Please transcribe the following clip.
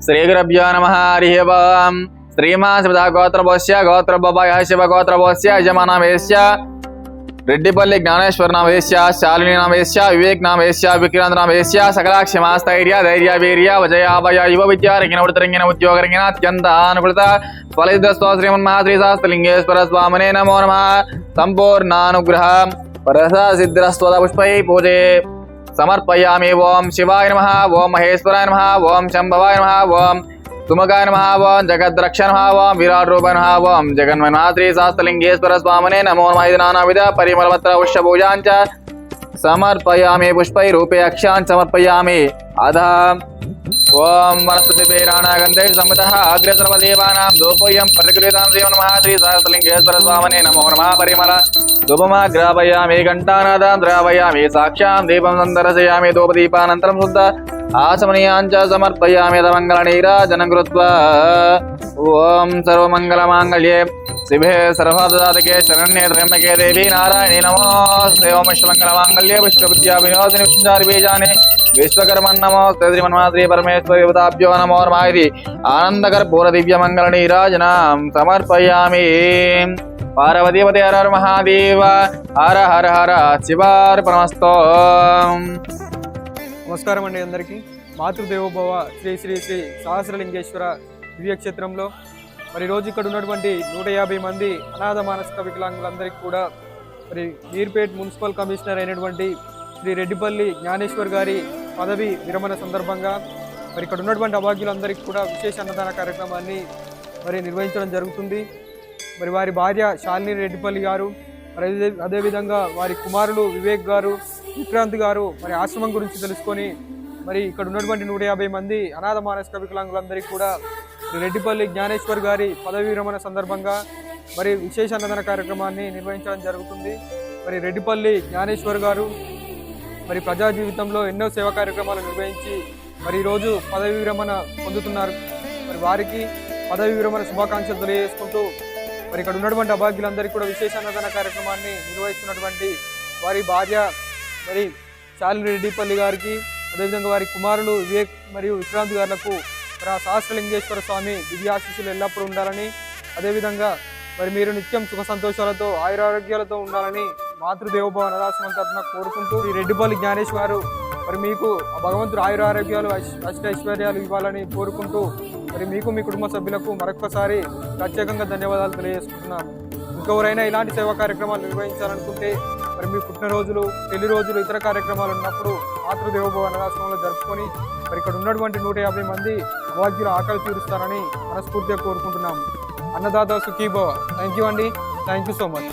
श्रीगुरुभ्यो नमः हरिः ओम् श्रीमान् शिवदा गोत्रभोस्य गोत्रभवाय शिवगोत्रभोस्य यजमानवेश्य रेड्डिपल्ली ज्ञानेश्वर नामवेश्य शालिनी नामवेश्य विवेक नामवेश्य विक्रांत नामवेश्य सकलाक्षमास्थैर्य धैर्य वीर्य वजयाभय युव विद्यारंगिन उड़तरंगिन उद्योगरंगिन अत्यंत अनुकूलत फलितस्व श्रीमन्महाश्रीशास्त्रलिंगेश्वर स्वामिने नमो नमः संपूर्णानुग्रह परससिद्धिरस्त्वद पुष्पै पूजे समर्पयामि। ओम शिवाय नमः, ओम महेश्वराय नमः, ओम शंभवाय नमः, ओम तुमकाय नमः, ओम जगद्रक्षाय नमः, ओम विराट रूपाय नमः, ओम जगन्महाश्रीशास्त्रलिंगेश्वर स्वामिने नमो नमः। नानाविध परिमलपत्र पुष्पपूजाञ्च समर्पयामि। पुष्पै रूपे अक्षान् समर्पयामि। अधः ओम वनस्पतिभिराणागन्धै सम्मितः अग्रे सर्वदेवानां धूपोऽयं प्रतिगृहीतां श्रीमन्महाश्रीशास्त्रलिंगेश्वर स्वामिने नमो नमः। परिमल धूपमा ग्रापयामि, घण्टानादां द्रावयामि, साक्ष्यां दीपं सन्दर्शयामि, धूपदीपानन्तरं शुद्ध आचमनीयाञ्च समर्पयामि। मङ्गलनीराजनं कृत्वा ओम सर्वमङ्गलमाङ्गल्ये शिवे सर्वदातके शरण्ये त्र्यम्बके देवी नारायणी नमोऽस्ते। ओम विश्वमङ्गलमाङ्गल्ये विश्वविद्याविनोदिनि विष्णुचारिबीजानि विश्वकर्मन् नमोऽस्ते। श्रीमन्महाश्री परमेश्वर देवताभ्यो नमो नमः इति आनन्दकर्पूरदिव्यमङ्गलनीराजनां समर्पयामि। पार्वतीपते हर हर महादेव हर हर हर शिवार्पणमस्तु। నమస్కారం అండి అందరికీ। మాతృదేవోభవ శ్రీ శ్రీ శ్రీ సహస్రలింగేశ్వర దివ్యక్షేత్రంలో మరి రోజు ఇక్కడ ఉన్నటువంటి 150 మంది అనాథ మానసిక వికలాంగులందరికీ కూడా మరి మీర్పేట్ మున్సిపల్ కమిషనర్ అయినటువంటి శ్రీ రెడ్డిపల్లి జ్ఞానేశ్వర్ గారి పదవి విరమణ సందర్భంగా మరి ఇక్కడ ఉన్నటువంటి అభాగ్యులందరికీ కూడా విశేష అన్నదాన కార్యక్రమాన్ని మరి నిర్వహించడం జరుగుతుంది। మరి వారి భార్య శాలిని రెడ్డిపల్లి గారు, మరి అదేవిధంగా వారి కుమారులు వివేక్ గారు, విక్రాంత్ గారు మరి ఆశ్రమం గురించి తెలుసుకొని మరి ఇక్కడ ఉన్నటువంటి 150 మంది అనాథ మానసిక వికలాంగులందరికీ కూడా రెడ్డిపల్లి జ్ఞానేశ్వర్ గారి పదవి విరమణ సందర్భంగా మరి విశేష అన్నదాన కార్యక్రమాన్ని నిర్వహించడం జరుగుతుంది। మరి రెడ్డిపల్లి జ్ఞానేశ్వర్ గారు మరి ప్రజా జీవితంలో ఎన్నో సేవా కార్యక్రమాలు నిర్వహించి మరి ఈరోజు పదవి విరమణ పొందుతున్నారు। మరి వారికి పదవి విరమణ శుభాకాంక్షలు తెలియజేసుకుంటూ మరి ఇక్కడ ఉన్నటువంటి అభాగ్యులందరికీ కూడా విశేష అన్నదాన కార్యక్రమాన్ని నిర్వహిస్తున్నటువంటి వారి భార్య మరి శాలిని రెడ్డిపల్లి గారికి, అదేవిధంగా వారి కుమారులు వివేక్ మరియు విక్రాంత్ గారులకు మరి ఆ సహస్రలింగేశ్వర స్వామి దివ్యాశీస్సులు ఎల్లప్పుడూ ఉండాలని, అదేవిధంగా మరి మీరు నిత్యం సుఖ సంతోషాలతో ఆయురారోగ్యాలతో ఉండాలని మాతృదేవోభవ అనాథాశ్రమం తరఫున కోరుకుంటూ ఈ రెడ్డిపల్లి జ్ఞానేశ్వర్ గారు మరి మీకు ఆ భగవంతుడు ఆయురారోగ్యాలు అష్టైశ్వర్యాలు ఇవ్వాలని కోరుకుంటూ మరి మీకు మీ కుటుంబ సభ్యులకు మరొక్కసారి ప్రత్యేకంగా ధన్యవాదాలు తెలియజేసుకుంటున్నాను। ఇంకెవరైనా ఇలాంటి సేవా కార్యక్రమాలు నిర్వహించాలనుకుంటే మరి మీ పుట్టినరోజులు, పెళ్లి రోజులు, ఇతర కార్యక్రమాలు ఉన్నప్పుడు మాతృదేవోభవ అనాథాశ్రమంలో జరుపుకొని మరి ఇక్కడ ఉన్నటువంటి 150 మంది అభాగ్యుల ఆకలి తీరుస్తారని మనస్ఫూర్తిగా కోరుకుంటున్నాము। అన్నదాత సుఖీభవ। థ్యాంక్ యూ అండి, థ్యాంక్ యూ సో మచ్।